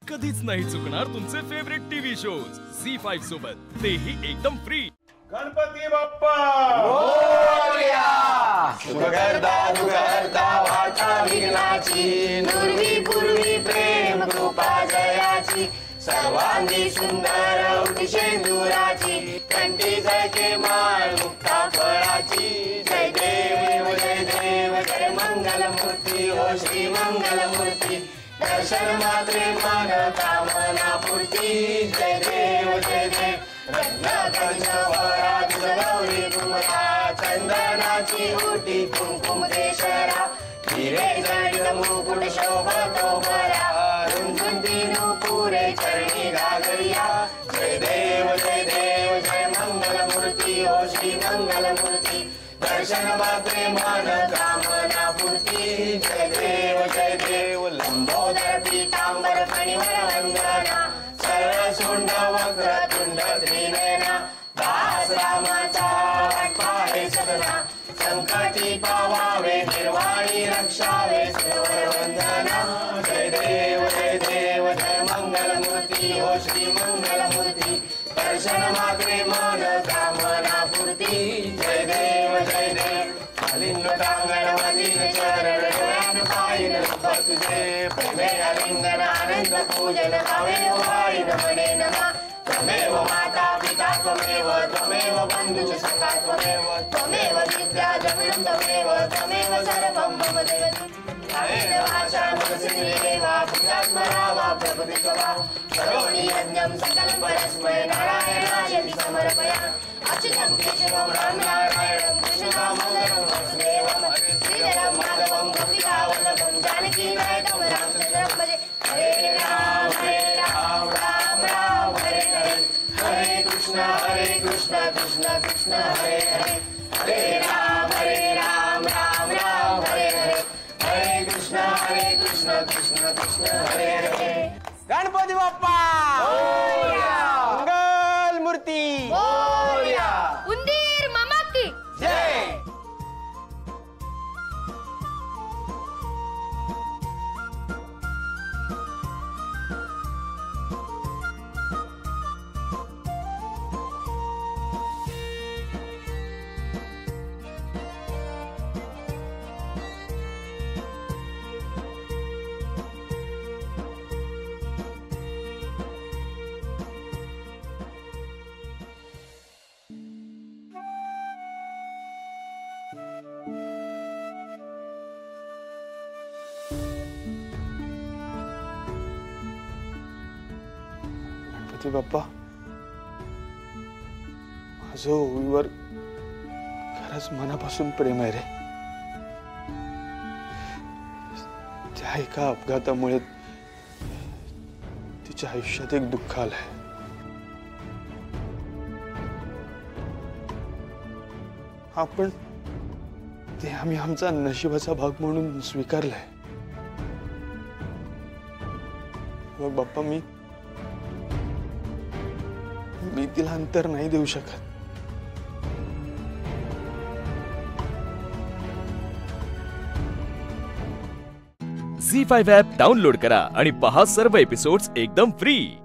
कधीच नाही चुकणार तुमचे फेवरेट टीव्ही शोज झी5 सोबत, तेही एकदम फ्री। गणपती बाप्पा मोरया, सुखकर्ता वाचा विघ्नाची, नुरवी पूर्वी प्रेम कृपा जयाची, सर्वांगी सुंदर उदिशेंदुराची, कंठी जळके माळ मुक्ता फळाची। जय देव जय देव जय मंगल मूर्ती हो श्री मंगल मूर्ती, दर्शन मात्रे मन कामना पूर्ती। जय देव रत्नाकंचवरा गौरी कुमरा, चंदनाची ओटी कुंकुम केशरा, हिरे जडित मुकुट शोभतो बरा, रुंझुंती नुपुरे चरणी घागरिया। जय देव जय मंगल मूर्ती हो श्री मंगल मूर्ती, दर्शन मात्रे मन कामना पूर्ती। जय देव लंबोदर पीतांबर फणिवर वंदना, सरळ सोंड वक्र तुंड त्रिनयना, दास रामाचा वाटपाहे सदना, संकटी पावावे निर्वाणी रक्षावे सर्वर वंदना। जय देव जय मंगल मूर्ती हो श्री मंगल मूर्ती, दर्शन मात्रे मन कामना पूर्ती। जय देव लिंग टांगण मधील चरण डोळ्यान पाहिन रूप तुझे, प्रेमे आलिंगन आनंद पूजन हवे वाईन म्हणे नमा। त्वमेव माता पिता त्वमेव बंधुच सखा त्वमेव विद्या जगणं त्वमेव सर्वं मम देवते। कायेन वाचा मनसेन्द्रिये वा बुद्ध्यात्मना वा प्रकृतितो वा, करोमि यज्ञं सकलं परस्मै नारायणायति समर्पयामि। अच्युतं केशवं राम नारायणं कृष्णदामोदरं वासुदेवं, श्रीधरं माधवं गोपिकावल्लभं जानकीनायकं रामचन्द्रं भजे। हरे राम राम राम हरे हरे, हरे कृष्ण कृष्ण कृष्ण हरे हरे, हरे राम राम राम हरे हरे, हरे कृष्ण कृष्ण कृष्ण हरे हरे। गणपती बाप्पा मंगल मूर्ती उंदीर मामा की जय। गणपती बाप्पा, माझं ओवीवर खरंच मनापासून प्रेम आहे रे। त्या एका अपघातामुळे तिच्या आयुष्यात एक दुःख आलंय। आपण ते आम्ही आमचा नशिबाचा भाग म्हणून स्वीकारलाय। बघ बाप्पा, मी तिला अंतर नाही देऊ शकत। झी5 ॲप डाउनलोड करा आणि पहा सर्व एपिसोड्स एकदम फ्री।